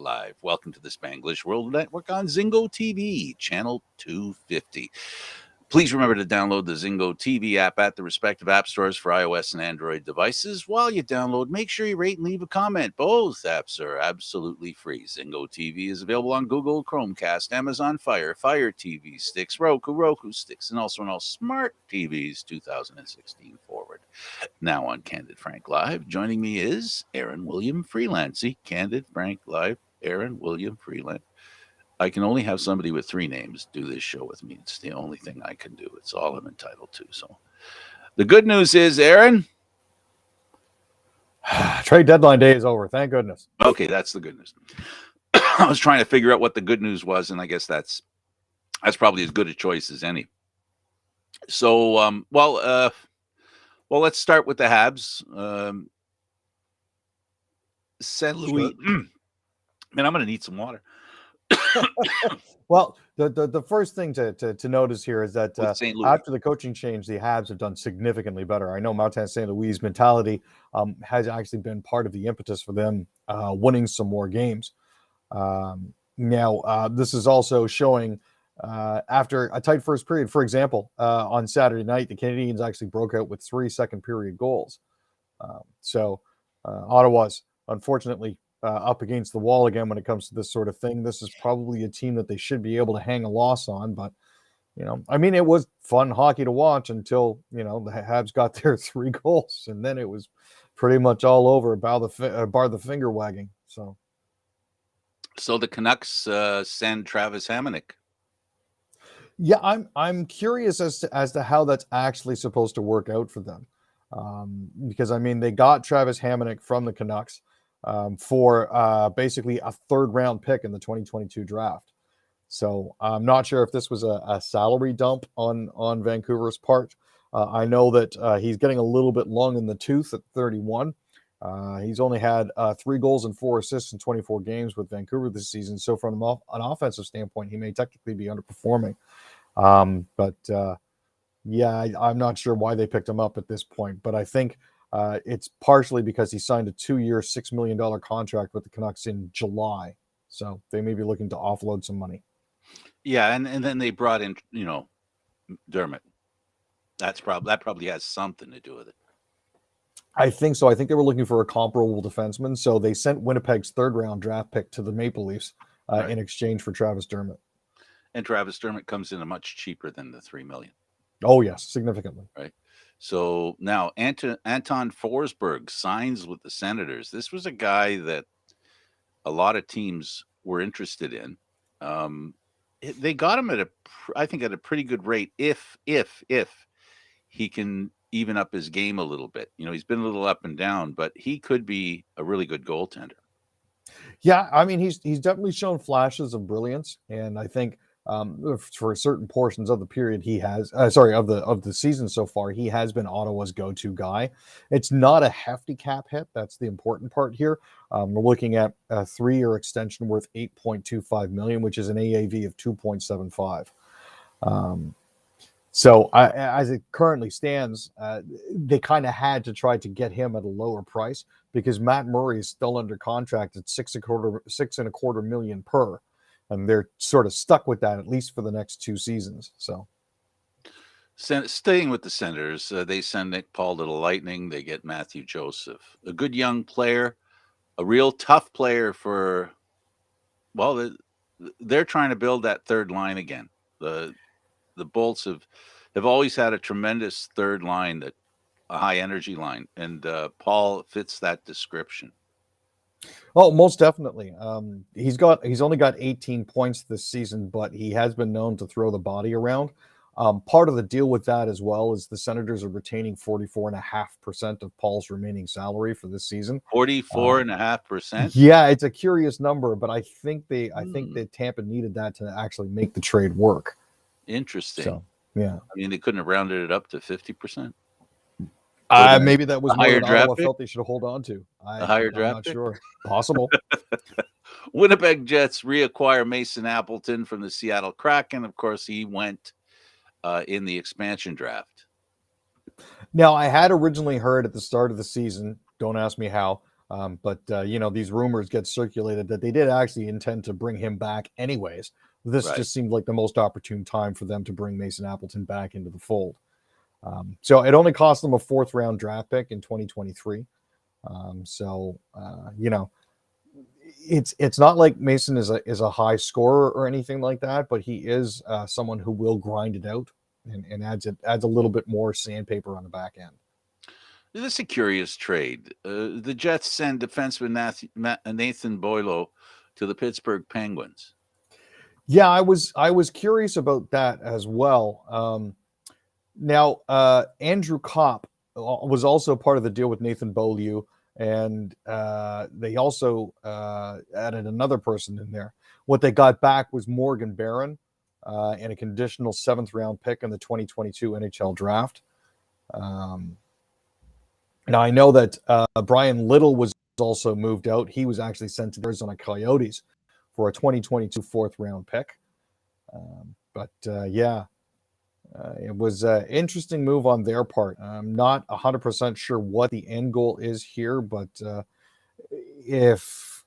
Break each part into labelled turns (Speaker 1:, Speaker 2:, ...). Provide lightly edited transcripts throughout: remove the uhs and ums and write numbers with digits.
Speaker 1: Live. Welcome to the Spanglish World Network on Zingo TV, channel 250. Please remember to download the Zingo TV app at the respective app stores for iOS and Android devices. While you download, make sure you rate and leave a comment. Both apps are absolutely free. Zingo TV is available on Google, Chromecast, Amazon Fire, Fire TV sticks, Roku sticks, and also on all smart TVs 2016 forward. Now on Candid Frank Live, joining me is Aaron William Freeland. See, Candid Frank Live, Aaron William Freeland. I can only have somebody with three names do this show with me. It's the only thing I can do. It's all I'm entitled to. So the good news is, Aaron.
Speaker 2: Trade deadline day is over. Thank goodness.
Speaker 1: Okay, that's the good news. I was trying to figure out what the good news was, and I guess that's probably as good a choice as any. So, well, let's start with the Habs. St. Louis. Sure. Man, I'm going to need some water.
Speaker 2: Well, the first thing to notice here is that after the coaching change, the Habs have done significantly better. I know Martin St. Louis' mentality has actually been part of the impetus for them winning some more games. Now, this is also showing after a tight first period. For example, on Saturday night, the Canadiens actually broke out with 3 second-period goals. So Ottawa's, unfortunately, up against the wall again when it comes to this sort of thing. This is probably a team that they should be able to hang a loss on, but I mean, it was fun hockey to watch until the Habs got their 3 goals, and then it was pretty much all over. Bar the finger wagging. So
Speaker 1: the Canucks send Travis Hamonic.
Speaker 2: Yeah, I'm curious as to how that's actually supposed to work out for them, because I mean they got Travis Hamonic from the Canucks. For basically a third-round pick in the 2022 draft. So I'm not sure if this was a salary dump on Vancouver's part. I know that he's getting a little bit long in the tooth at 31. He's only had 3 goals and 4 assists in 24 games with Vancouver this season. So from an offensive standpoint, he may technically be underperforming. Yeah, I'm not sure why they picked him up at this point, but I think it's partially because he signed a 2-year, $6 million contract with the Canucks in July. So they may be looking to offload some money.
Speaker 1: Yeah, and then they brought in, Dermott. That probably has something to do with it.
Speaker 2: I think so. I think they were looking for a comparable defenseman. So they sent Winnipeg's 3rd-round draft pick to the Maple Leafs in exchange for Travis Dermott.
Speaker 1: And Travis Dermott comes in much cheaper than the $3 million.
Speaker 2: Oh, yes, significantly.
Speaker 1: Right. So now Anton Forsberg signs with the Senators. This was a guy that a lot of teams were interested in. They got him at a pretty good rate if he can even up his game a little bit. He's been a little up and down, but he could be a really good goaltender.
Speaker 2: Yeah, I mean he's definitely shown flashes of brilliance, and I think for certain portions of the period he has of the season so far, he has been Ottawa's go-to guy. It's not a hefty cap hit. That's the important part here. We're looking at a 3-year extension worth $8.25 million, which is an AAV of 2.75. So as it currently stands, they kind of had to try to get him at a lower price because Matt Murray is still under contract at $6.25 million per. And they're sort of stuck with that, at least for the next 2 seasons. So,
Speaker 1: staying with the Senators, they send Nick Paul to the Lightning. They get Matthew Joseph, a good young player, a real tough player for. Well, they're trying to build that third line again. The Bolts have always had a tremendous third line, a high energy line, and Paul fits that description.
Speaker 2: Oh, most definitely. He's only got 18 points this season, but he has been known to throw the body around. Part of the deal with that as well is the Senators are retaining 44.5% of Paul's remaining salary for this season.
Speaker 1: 44.5%.
Speaker 2: Yeah, it's a curious number, but I think that Tampa needed that to actually make the trade work.
Speaker 1: Interesting.
Speaker 2: So, yeah.
Speaker 1: I mean, they couldn't have rounded it up to 50%.
Speaker 2: Maybe that was more than Ottawa felt they should hold on to.
Speaker 1: A higher draft
Speaker 2: I'm not sure. Possible.
Speaker 1: Winnipeg Jets reacquire Mason Appleton from the Seattle Kraken. Of course, he went in the expansion draft.
Speaker 2: Now, I had originally heard at the start of the season, don't ask me how, But these rumors get circulated that they did actually intend to bring him back anyways. This
Speaker 1: Right.
Speaker 2: just seemed like the most opportune time for them to bring Mason Appleton back into the fold. So it only cost them a fourth round draft pick in 2023. It's not like Mason is a high scorer or anything like that, but he is someone who will grind it out and adds a little bit more sandpaper on the back end.
Speaker 1: This is a curious trade. The Jets send defenseman Nathan Boileau to the Pittsburgh Penguins.
Speaker 2: Yeah, I was curious about that as well. Now, Andrew Kopp was also part of the deal with Nathan Beaulieu, and they also added another person in there. What they got back was Morgan Barron and a conditional seventh round pick in the 2022 NHL draft. Now, I know that Brian Little was also moved out. He was actually sent to the Arizona Coyotes for a 2022 fourth round pick. It was an interesting move on their part. I'm not 100% sure what the end goal is here, but if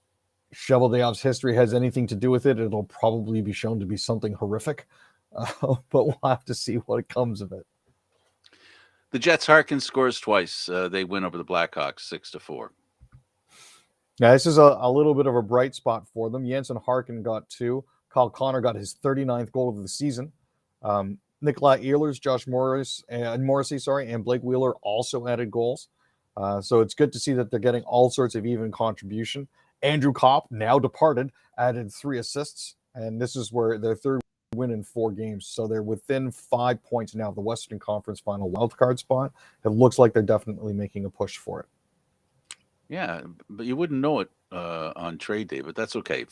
Speaker 2: Cheveldayoff's history has anything to do with it, it'll probably be shown to be something horrific. But we'll have to see what comes of it.
Speaker 1: The Jets Harkins scores twice. They win over the Blackhawks 6-4.
Speaker 2: Yeah, this is a little bit of a bright spot for them. Jansen Harkin got 2. Kyle Connor got his 39th goal of the season. Nikolai Ehlers, Josh Morris, and Morrissey, and Blake Wheeler also added goals. So it's good to see that they're getting all sorts of even contribution. Andrew Kopp, now departed, added 3 assists, and this is where their third win in 4 games. So they're within 5 points now of the Western Conference final wildcard spot. It looks like they're definitely making a push for it.
Speaker 1: Yeah, but you wouldn't know it on trade day, but that's okay.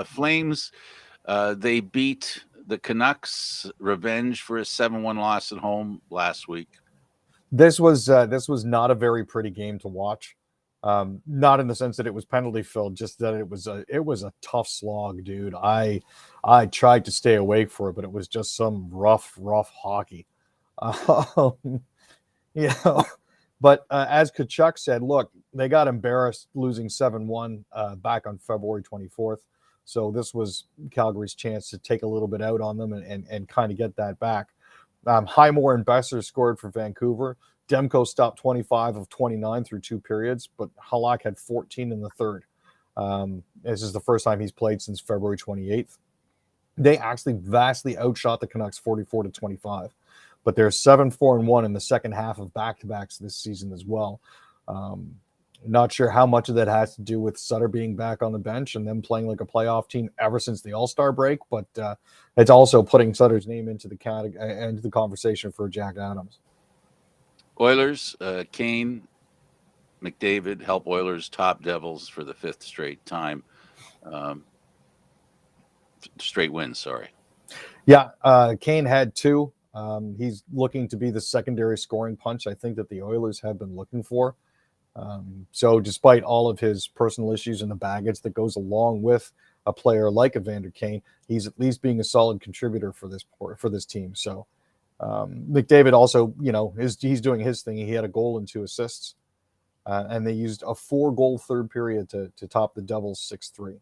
Speaker 1: Flames, they beat the Canucks. Revenge for a 7-1 loss at home last week.
Speaker 2: This was not a very pretty game to watch. Not in the sense that it was penalty filled, just that it was a tough slog, dude. I tried to stay awake for it, but it was just some rough hockey. But as Kachuk said, look, they got embarrassed losing 7-1 back on February 24th. So this was Calgary's chance to take a little bit out on them and kind of get that back. Highmore and Besser scored for Vancouver. Demko stopped 25 of 29 through 2 periods, but Halak had 14 in the third. This is the first time he's played since February 28th. They actually vastly outshot the Canucks 44-25, but they're 7-4-1 in the second half of back-to-backs this season as well. Not sure how much of that has to do with Sutter being back on the bench and them playing like a playoff team ever since the All-Star break, but it's also putting Sutter's name into the conversation for Jack Adams.
Speaker 1: Oilers, Kane, McDavid help Oilers top Devils for the 5th straight time. Straight wins, sorry.
Speaker 2: Yeah, Kane had 2. He's looking to be the secondary scoring punch I think that the Oilers have been looking for. So despite all of his personal issues and the baggage that goes along with a player like Evander Kane, he's at least being a solid contributor for this team. So McDavid also, he's doing his thing. He had a goal and 2 assists, and they used a 4-goal third period to top the Devils 6-3.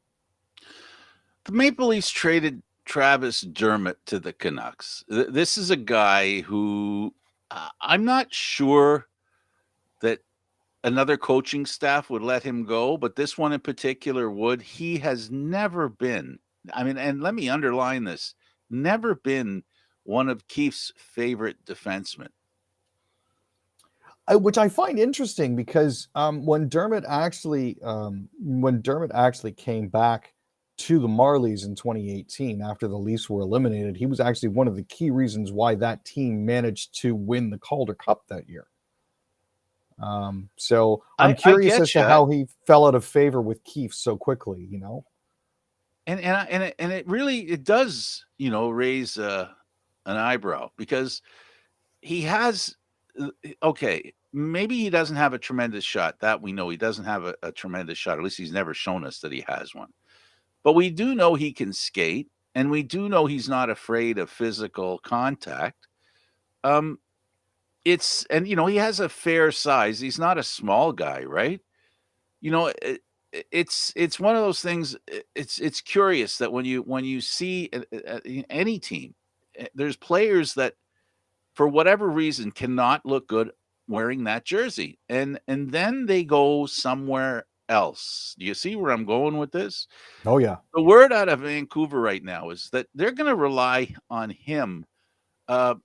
Speaker 1: The Maple Leafs traded Travis Dermott to the Canucks. This is a guy who I'm not sure that another coaching staff would let him go, but this one in particular would. He has never been, and let me underline this, never been one of Keefe's favorite defensemen.
Speaker 2: Which I find interesting because when Dermott actually came back to the Marlies in 2018 after the Leafs were eliminated, he was actually one of the key reasons why that team managed to win the Calder Cup that year. So I'm curious as to how he fell out of favor with Keefe so quickly,
Speaker 1: And it does, raise an eyebrow because he has, okay, maybe he doesn't have a tremendous shot. That we know he doesn't have a tremendous shot. At least he's never shown us that he has one. But we do know he can skate, and we do know he's not afraid of physical contact. He has a fair size. He's not a small guy, right? it's one of those things. It's curious that when you see any team, there's players that for whatever reason cannot look good wearing that jersey, and then they go somewhere else. Do you see where I'm going with this?
Speaker 2: Oh yeah.
Speaker 1: The word out of Vancouver right now is that they're going to rely on him uh,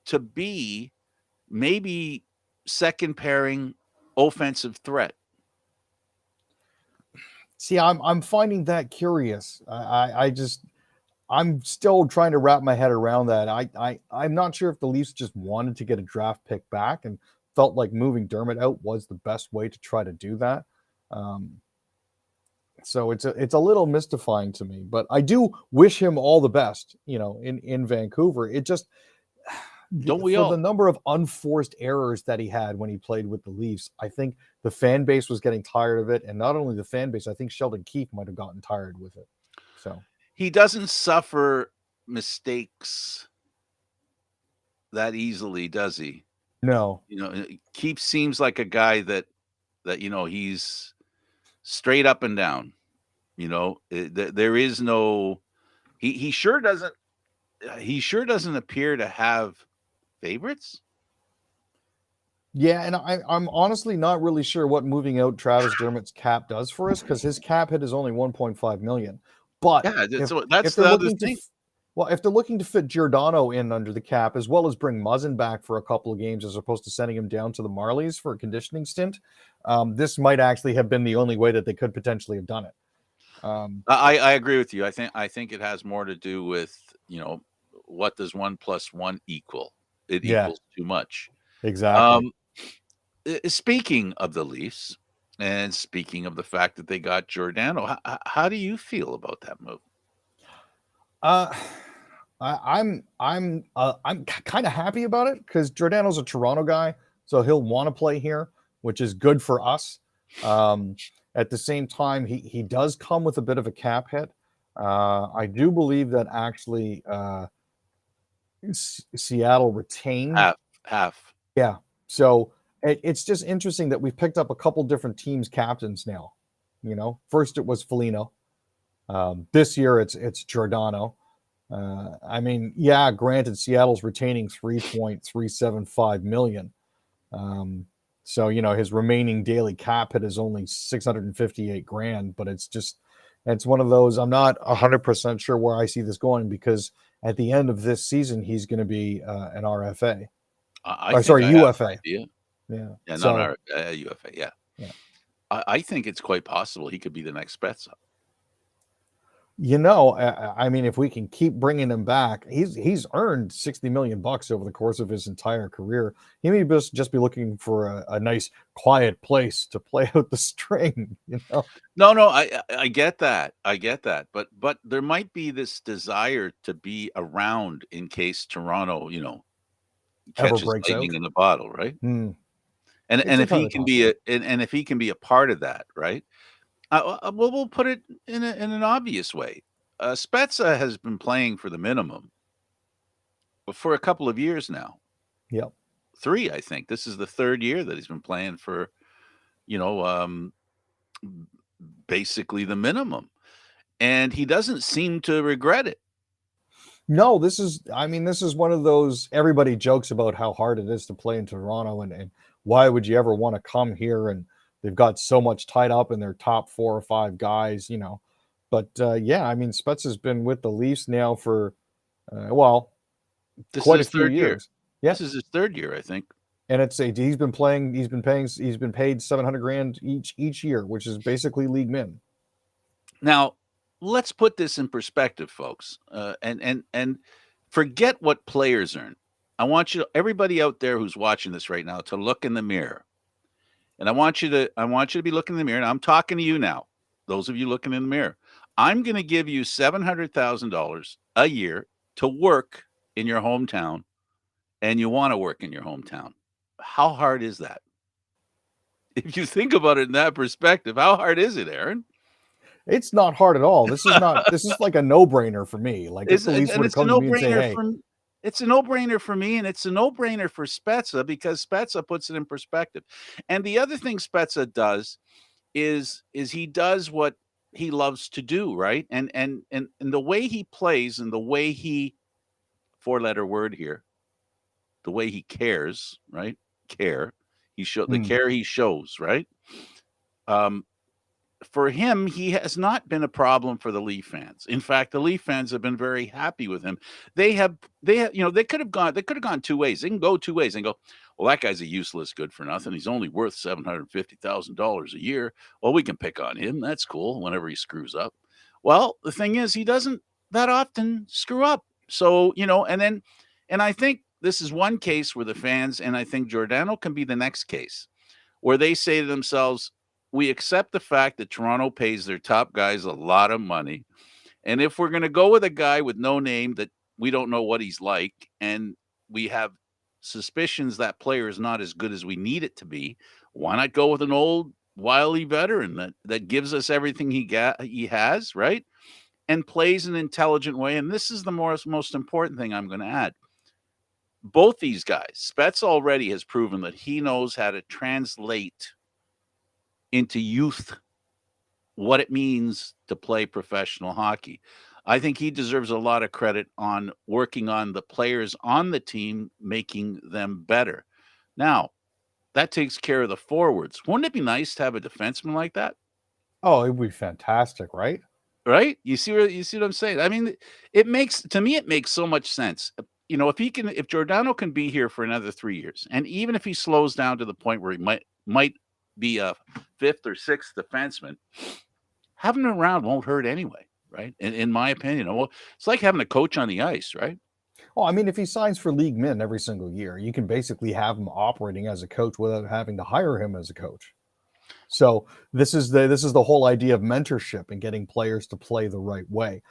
Speaker 1: to be maybe second pairing offensive threat.
Speaker 2: See, I'm finding that curious. I just I'm still trying to wrap my head around that. I'm not sure if the Leafs just wanted to get a draft pick back and felt like moving Dermott out was the best way to try to do that. Um, so it's a little mystifying to me, but I do wish him all the best. In Vancouver, it just
Speaker 1: Don't we
Speaker 2: for the
Speaker 1: all?
Speaker 2: number of unforced errors that he had when he played with the Leafs, I think the fan base was getting tired of it, and not only the fan base, I think Sheldon Keefe might have gotten tired with it. So
Speaker 1: He doesn't suffer mistakes that easily, does he?
Speaker 2: no,
Speaker 1: Keefe seems like a guy that he's straight up and down. There is no. He sure doesn't. He sure doesn't appear to have favorites.
Speaker 2: yeah, and I'm honestly not really sure what moving out Travis Dermott's cap does for us because his cap hit is only 1.5 million. But
Speaker 1: Yeah,
Speaker 2: if
Speaker 1: so
Speaker 2: if
Speaker 1: that's
Speaker 2: they're
Speaker 1: the other
Speaker 2: looking to
Speaker 1: thing.
Speaker 2: well, if they're looking to fit Giordano in under the cap as well as bring Muzzin back for a couple of games as opposed to sending him down to the Marlies for a conditioning stint, this might actually have been the only way that they could potentially have done it.
Speaker 1: I agree with you. I think it has more to do with what does 1 + 1 equal? It
Speaker 2: Yeah,
Speaker 1: equals too much.
Speaker 2: exactly.
Speaker 1: Um, Speaking of the Leafs, and speaking of the fact that they got Giordano, how do you feel about that move?
Speaker 2: Uh, I'm kind of happy about it because Giordano's a Toronto guy, so he'll want to play here, which is good for us. Um, at the same time, he does come with a bit of a cap hit. I do believe that actually Seattle retained.
Speaker 1: Half, half.
Speaker 2: Yeah, so it's just interesting that we've picked up a couple different teams' captains now. First it was Foligno. This year it's Giordano. I mean, yeah, granted, Seattle's retaining 3.375 million. So his remaining daily cap hit is only 658 grand, but it's one of those. I'm not 100% sure where I see this going because at the end of this season, he's going to be an RFA.
Speaker 1: I
Speaker 2: Or
Speaker 1: think
Speaker 2: sorry,
Speaker 1: I have an
Speaker 2: UFA.
Speaker 1: idea.
Speaker 2: Yeah.
Speaker 1: Yeah, not
Speaker 2: So
Speaker 1: our UFA. Yeah,
Speaker 2: yeah.
Speaker 1: I think it's quite possible he could be the next Spezza.
Speaker 2: I mean, if we can keep bringing him back, he's earned 60 million bucks over the course of his entire career. He may just be looking for a nice quiet place to play out the string.
Speaker 1: No, I get that. I get that. But there might be this desire to be around in case Toronto,
Speaker 2: Ever
Speaker 1: catches
Speaker 2: breaks
Speaker 1: lightning
Speaker 2: out.
Speaker 1: in the bottle, right?
Speaker 2: Hmm.
Speaker 1: And
Speaker 2: It's
Speaker 1: if he
Speaker 2: entirely
Speaker 1: can be
Speaker 2: possible.
Speaker 1: and if he can be a part of that, right? Well, we'll put it in an obvious way. Spezza has been playing for the minimum for a couple of years now.
Speaker 2: Yep.
Speaker 1: 3, I think. This is the 3rd year that he's been playing for, you know, um, basically the minimum, and he doesn't seem to regret it.
Speaker 2: No, this is one of those everybody jokes about how hard it is to play in Toronto and why would you ever want to come here and they've got so much tied up in their top 4 or 5 guys. But yeah, I mean Spets has been with the Leafs now for
Speaker 1: This is
Speaker 2: quite a
Speaker 1: his
Speaker 2: few
Speaker 1: 3rd year.
Speaker 2: years. Yeah.
Speaker 1: This is his 3rd year, I think.
Speaker 2: And he's been paid 700 grand each year, which is basically league min.
Speaker 1: Now, let's put this in perspective, folks, and forget what players earn. I want everybody out there who's watching this right now, to look in the mirror, and I want you to be looking in the mirror. And I'm talking to you now, those of you looking in the mirror. I'm going to give you $700,000 a year to work in your hometown, and you want to work in your hometown. How hard is that? If you think about it in that perspective, how hard is it, Aaron?
Speaker 2: It's not hard at all. This is like a no-brainer for me. Like if
Speaker 1: It's
Speaker 2: the Leafs
Speaker 1: and
Speaker 2: were to
Speaker 1: it's a
Speaker 2: come to me and say,
Speaker 1: no-brainer
Speaker 2: "Hey,
Speaker 1: it's a no-brainer for me, and it's a no-brainer for Spezza because Spezza puts it in perspective. And the other thing Spezza does is he does what he loves to do, right? And the way he plays and the way he, four-letter word here, the way he cares, right? Care. The
Speaker 2: Mm.
Speaker 1: care he shows, right? Um, for him, he has not been a problem for the Leaf fans. In fact, the Leaf fans have been very happy with him. They could have gone two ways. They can go two ways and go, well, that guy's a useless good for nothing. He's only worth $750,000 a year. Well, we can pick on him. That's cool whenever he screws up. Well, the thing is, he doesn't that often screw up. So, and I think this is one case where the fans, and I think Giordano can be the next case, where they say to themselves, we accept the fact that Toronto pays their top guys a lot of money. And if we're going to go with a guy with no name that we don't know what he's like, and we have suspicions that player is not as good as we need it to be, why not go with an old wily veteran that gives us everything he has, right? And plays an intelligent way. And this is the most important thing I'm going to add. Both these guys, Spets already has proven that he knows how to translate into youth what it means to play professional hockey. I think he deserves a lot of credit on working on the players on the team, making them better. Now, that takes care of the forwards. Wouldn't it be nice to have a defenseman like that?
Speaker 2: Oh, it would be fantastic, right?
Speaker 1: Right? You see what I'm saying? I mean, it makes so much sense. If Giordano can be here for another 3 years, and even if he slows down to the point where he might be a fifth or sixth defenseman, having him around won't hurt anyway, right? In my opinion, well, it's like having a coach on the ice, right?
Speaker 2: Well, I mean, if he signs for league min every single year, you can basically have him operating as a coach without having to hire him as a coach. So this is the whole idea of mentorship and getting players to play the right way.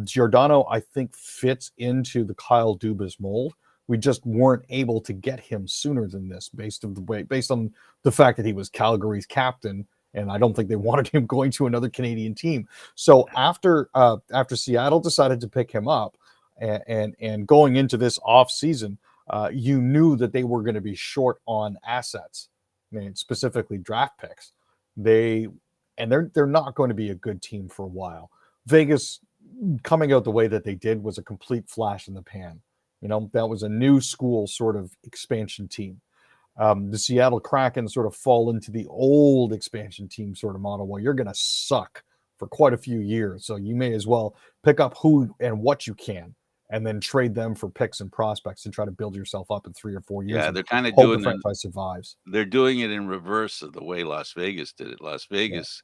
Speaker 2: Giordano, I think, fits into the Kyle Dubas mold. We just weren't able to get him sooner than this, based on the fact that he was Calgary's captain, and I don't think they wanted him going to another Canadian team. So after Seattle decided to pick him up, and going into this off season, you knew that they were going to be short on assets. I mean, specifically draft picks. They're not going to be a good team for a while. Vegas coming out the way that they did was a complete flash in the pan. That was a new school sort of expansion team. The Seattle Kraken sort of fall into the old expansion team sort of model. Well, you're going to suck for quite a few years, so you may as well pick up who and what you can, and then trade them for picks and prospects and try to build yourself up in 3 or 4 years.
Speaker 1: Yeah, they're kind of
Speaker 2: hope the franchise survives.
Speaker 1: they're doing it in reverse of the way Las Vegas did it. Las Vegas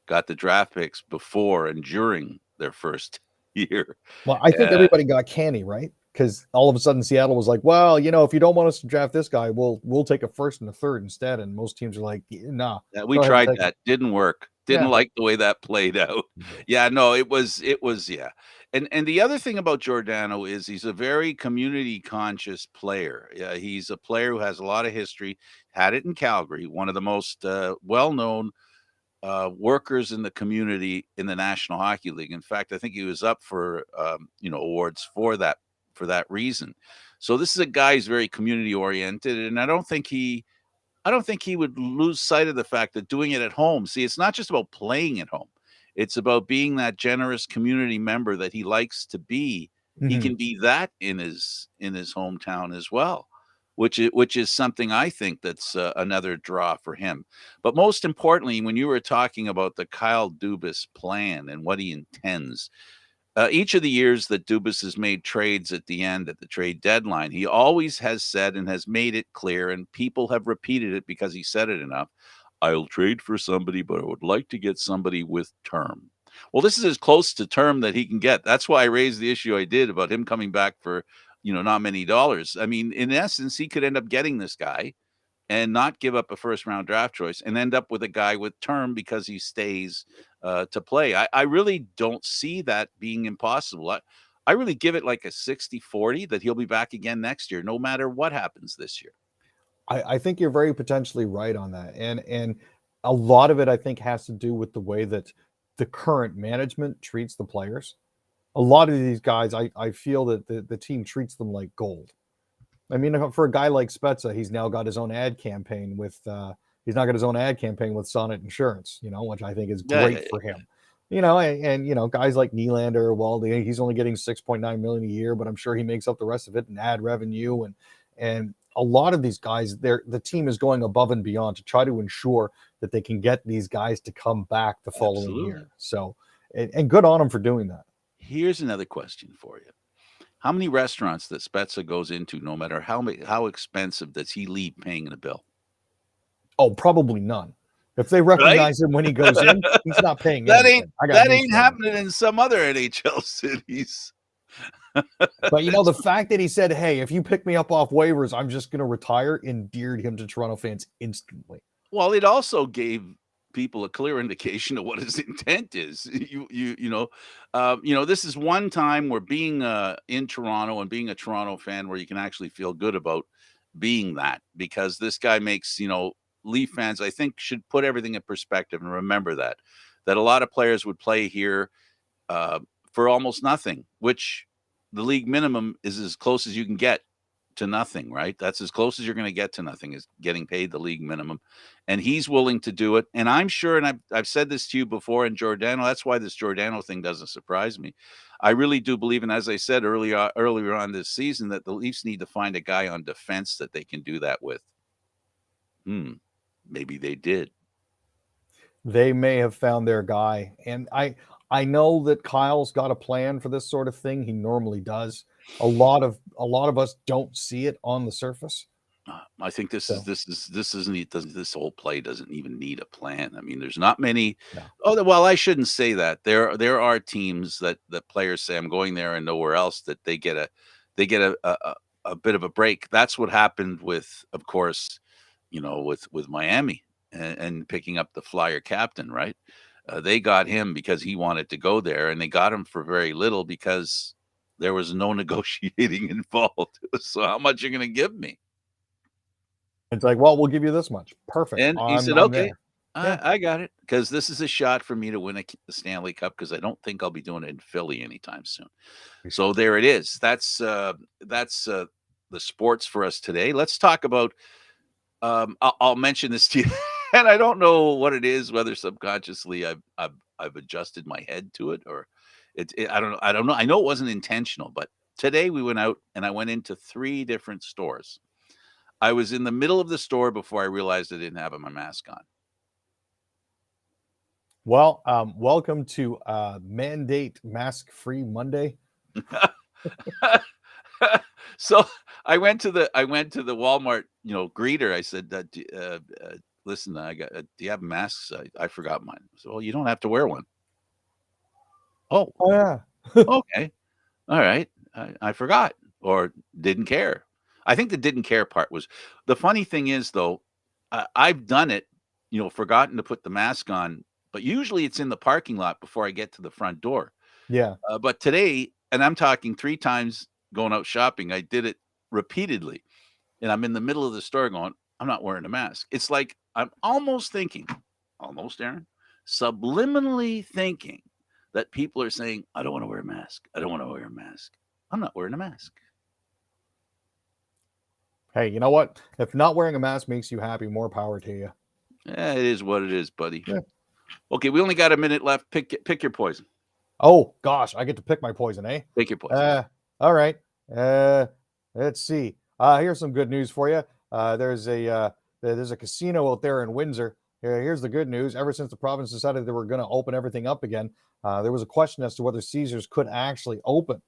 Speaker 1: got the draft picks before and during their first year.
Speaker 2: Well, I think everybody got canny, right? Because all of a sudden Seattle was like, well, if you don't want us to draft this guy, we'll take a first and a third instead. And most teams are like, nah.
Speaker 1: Yeah, we tried that. Didn't work. Didn't
Speaker 2: Yeah.
Speaker 1: like the way that played out. Yeah, no, it was yeah. And the other thing about Giordano is he's a very community conscious player. Yeah, he's a player who has a lot of history, had it in Calgary, one of the most well-known workers in the community in the National Hockey League. In fact, I think he was up for awards for that reason. So this is a guy who's very community oriented, and I don't think he would lose sight of the fact that doing it at home. See, it's not just about playing at home. It's about being that generous community member that he likes to be.
Speaker 2: Mm-hmm.
Speaker 1: He can be that in his hometown as well, which is something I think that's another draw for him. But most importantly, when you were talking about the Kyle Dubas plan and what he intends, each of the years that Dubas has made trades at the trade deadline, he always has said and has made it clear, and people have repeated it because he said it enough, I'll trade for somebody, but I would like to get somebody with term. Well, this is as close to term that he can get. That's why I raised the issue I did about him coming back for, not many dollars. I mean, in essence, he could end up getting this guy and not give up a first round draft choice and end up with a guy with term because he stays to play. I really don't see that being impossible. I really give it like a 60-40 that he'll be back again next year, no matter what happens this year.
Speaker 2: I think you're very potentially right on that. And a lot of it, I think, has to do with the way that the current management treats the players. A lot of these guys, I feel that the team treats them like gold. I mean, for a guy like Spezza, he's now got his own ad campaign with he's not got his own ad campaign with Sonnet Insurance, which I think is
Speaker 1: Yeah,
Speaker 2: great for him. And guys like Nylander, well, he's only getting 6.9 million a year, but I'm sure he makes up the rest of it in ad revenue. And a lot of these guys, the team is going above and beyond to try to ensure that they can get these guys to come back the following year. So, and good on them for doing that.
Speaker 1: Here's another question for you. How many restaurants that Spezza goes into, no matter how expensive, does he leave paying the bill?
Speaker 2: Oh, probably none. If they recognize him when he goes in, he's not paying
Speaker 1: that
Speaker 2: anything.
Speaker 1: That ain't happening in some other NHL cities.
Speaker 2: But the fact that he said, "Hey, if you pick me up off waivers, I'm just going to retire," endeared him to Toronto fans instantly.
Speaker 1: Well, it also gave people a clear indication of what his intent is. This is one time where being in Toronto and being a Toronto fan where you can actually feel good about being that, because this guy makes, Leaf fans, I think, should put everything in perspective and remember that a lot of players would play here for almost nothing, which the league minimum is as close as you can get to nothing, right? That's as close as you're going to get to nothing, is getting paid the league minimum. And he's willing to do it. And I'm sure, and I've said this to you before, and Giordano, that's why this Giordano thing doesn't surprise me. I really do believe, and as I said earlier on this season, that the Leafs need to find a guy on defense that they can do that with. Maybe they did.
Speaker 2: They may have found their guy. And I know that Kyle's got a plan for this sort of thing. He normally does. A lot of us don't see it on the surface.
Speaker 1: I think this whole play doesn't even need a plan. I mean, there's not many. No. Oh, well, I shouldn't say that. There are teams that players say, I'm going there and nowhere else, that they get a bit of a break. That's what happened with, of course, with Miami and picking up the Flyer captain, right? They got him because he wanted to go there, and they got him for very little because there was no negotiating involved. So how much are you going to give me?
Speaker 2: It's like, well, we'll give you this much. Perfect.
Speaker 1: And he said, okay, I got it. Because this is a shot for me to win a Stanley Cup, because I don't think I'll be doing it in Philly anytime soon. So there it is. That's the sports for us today. Let's talk about, I'll mention this to you. And I don't know what it is, whether subconsciously I've adjusted my head to it, or I don't know. I know it wasn't intentional, but today we went out and I went into 3 different stores. I was in the middle of the store before I realized I didn't have my mask on.
Speaker 2: Well, welcome to Mandate Mask-Free Monday.
Speaker 1: So I went to the Walmart, greeter. I said, listen, do you have masks? I forgot mine. So, well, you don't have to wear one. Oh
Speaker 2: yeah.
Speaker 1: Okay. All right. I forgot, or didn't care. I think the didn't care part was, the funny thing is, though, I've done it, forgotten to put the mask on, but usually it's in the parking lot before I get to the front door.
Speaker 2: Yeah.
Speaker 1: But today, and I'm talking 3 times going out shopping, I did it repeatedly. And I'm in the middle of the store going, I'm not wearing a mask. It's like I'm almost thinking, Aaron, subliminally thinking that people are saying, I don't want to wear a mask. I don't want to wear a mask. I'm not wearing a mask.
Speaker 2: Hey, you know what? If not wearing a mask makes you happy, more power to you.
Speaker 1: Yeah, it is what it is, buddy.
Speaker 2: Yeah.
Speaker 1: Okay, we only got a minute left. Pick your poison.
Speaker 2: Oh, gosh, I get to pick my poison, eh?
Speaker 1: Pick your poison.
Speaker 2: All right. Let's see. Here's some good news for you. There's a casino out there in Windsor. Here's the good news. Ever since the province decided they were going to open everything up again, there was a question as to whether Caesars could actually open.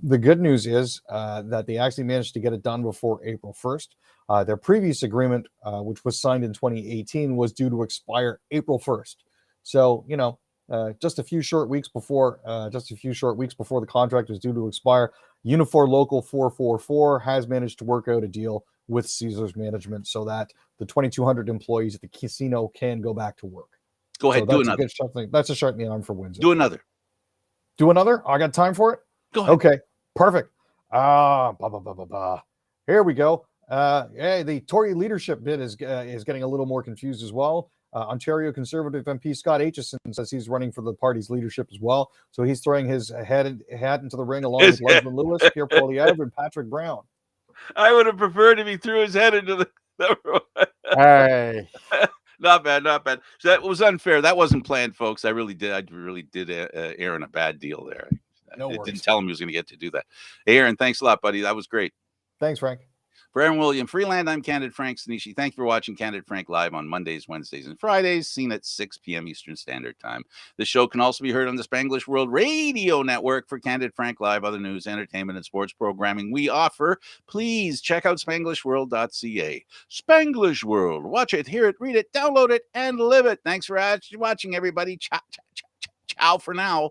Speaker 2: The good news is that they actually managed to get it done before April 1st. Their previous agreement, which was signed in 2018, was due to expire April 1st. So, just a few short weeks before the contract was due to expire, Unifor Local 444 has managed to work out a deal with Caesars management so that the 2,200 employees at the casino can go back to work.
Speaker 1: Go ahead, do another.
Speaker 2: That's a shot in the arm for Windsor.
Speaker 1: Do another.
Speaker 2: I got time for it?
Speaker 1: Go ahead.
Speaker 2: Okay, perfect. Here we go. The Tory leadership bid is getting a little more confused as well. Ontario Conservative MP Scott Aitchison says he's running for the party's leadership as well. So he's throwing his hat into the ring along with Leslie Lewis, Pierre Poilievre, and Patrick Brown.
Speaker 1: I would have preferred if he threw his head into
Speaker 2: Hey,
Speaker 1: Not bad, not bad. So that was unfair. That wasn't planned, folks. I really did Aaron a bad deal there.
Speaker 2: no
Speaker 1: I didn't
Speaker 2: worries.
Speaker 1: tell him he was going to get to do that. Hey, Aaron, thanks a lot, buddy. That was great.
Speaker 2: Thanks, Frank.
Speaker 1: For Aaron William Freeland, I'm Candid Frank Stanisci. Thanks for watching Candid Frank live on Mondays, Wednesdays, and Fridays, seen at 6 p.m. Eastern Standard Time. The show can also be heard on the Spanglish World Radio Network for Candid Frank Live, other news, entertainment, and sports programming we offer. Please check out SpanglishWorld.ca. Spanglish World. Watch it, hear it, read it, download it, and live it. Thanks for watching, everybody. Ciao for now.